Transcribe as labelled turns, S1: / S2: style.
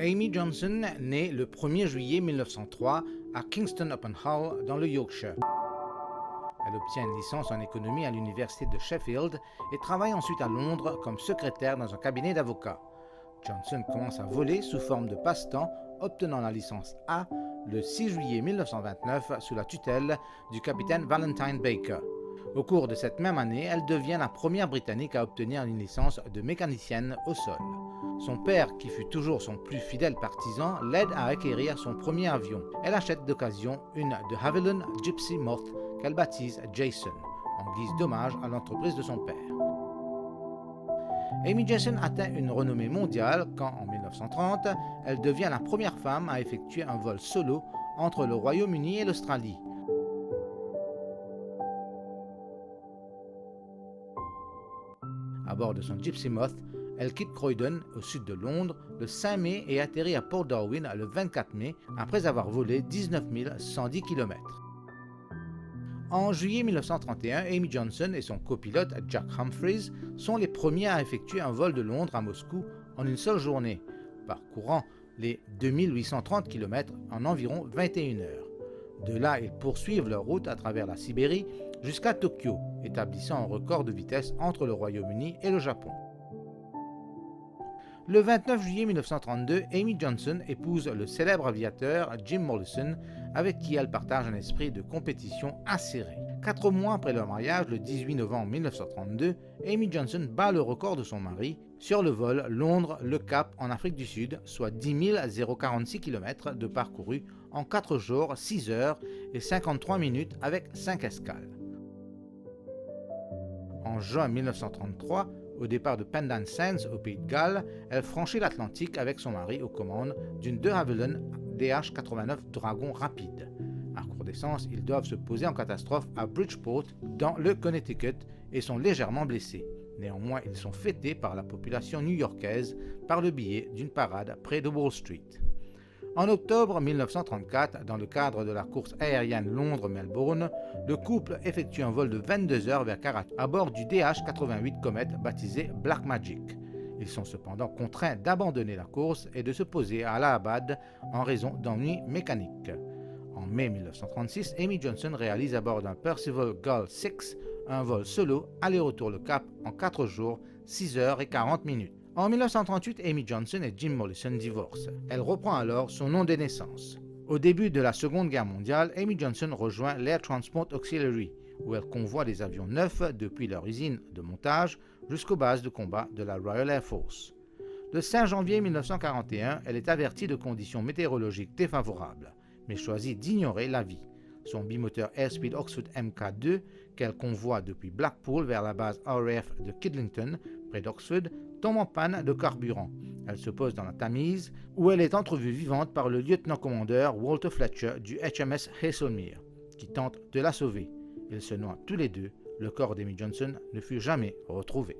S1: Amy Johnson naît le 1er juillet 1903 à Kingston-upon-Hull dans le Yorkshire. Elle obtient une licence en économie à l'université de Sheffield et travaille ensuite à Londres comme secrétaire dans un cabinet d'avocats. Johnson commence à voler sous forme de passe-temps, obtenant la licence A le 6 juillet 1929 sous la tutelle du capitaine Valentine Baker. Au cours de cette même année, elle devient la première Britannique à obtenir une licence de mécanicienne au sol. Son père, qui fut toujours son plus fidèle partisan, l'aide à acquérir son premier avion. Elle achète d'occasion une de Havilland Gypsy Moth qu'elle baptise Jason, en guise d'hommage à l'entreprise de son père. Amy Johnson atteint une renommée mondiale quand, en 1930, elle devient la première femme à effectuer un vol solo entre le Royaume-Uni et l'Australie. À bord de son Gypsy Moth, elle quitte Croydon, au sud de Londres, le 5 mai et atterrit à Port Darwin le 24 mai, après avoir volé 19 110 km. En juillet 1931, Amy Johnson et son copilote Jack Humphreys sont les premiers à effectuer un vol de Londres à Moscou en une seule journée, parcourant les 2830 km en environ 21 heures. De là, ils poursuivent leur route à travers la Sibérie jusqu'à Tokyo, établissant un record de vitesse entre le Royaume-Uni et le Japon. Le 29 juillet 1932, Amy Johnson épouse le célèbre aviateur Jim Mollison, avec qui elle partage un esprit de compétition acéré. 4 mois après leur mariage, le 18 novembre 1932, Amy Johnson bat le record de son mari sur le vol Londres-Le Cap en Afrique du Sud, soit 10 046 km de parcouru en 4 jours, 6 heures et 53 minutes avec 5 escales. En juin 1933, au départ de Pendant Sands au Pays de Galles, elle franchit l'Atlantique avec son mari aux commandes d'une de Havilland DH-89 Dragon rapide. À court d'essence, ils doivent se poser en catastrophe à Bridgeport, dans le Connecticut, et sont légèrement blessés. Néanmoins, ils sont fêtés par la population new-yorkaise par le biais d'une parade près de Wall Street. En octobre 1934, dans le cadre de la course aérienne Londres-Melbourne, le couple effectue un vol de 22 heures vers Karachi à bord du DH-88 Comet baptisé Black Magic. Ils sont cependant contraints d'abandonner la course et de se poser à Allahabad en raison d'ennuis mécaniques. En mai 1936, Amy Johnson réalise à bord d'un Percival Gull 6 un vol solo aller-retour le Cap en 4 jours, 6 heures et 40 minutes. En 1938, Amy Johnson et Jim Mollison divorcent. Elle reprend alors son nom de naissance. Au début de la Seconde Guerre mondiale, Amy Johnson rejoint l'Air Transport Auxiliary, où elle convoie des avions neufs depuis leur usine de montage jusqu'aux bases de combat de la Royal Air Force. Le 5 janvier 1941, elle est avertie de conditions météorologiques défavorables, mais choisit d'ignorer l'avis. Son bimoteur Airspeed Oxford Mk2, qu'elle convoie depuis Blackpool vers la base RAF de Kidlington, près d'Oxford, tombe en panne de carburant. Elle se pose dans la Tamise, où elle est entrevue vivante par le lieutenant-commandeur Walter Fletcher du HMS Haslemere, qui tente de la sauver. Ils se noient tous les deux. Le corps d'Amy Johnson ne fut jamais retrouvé.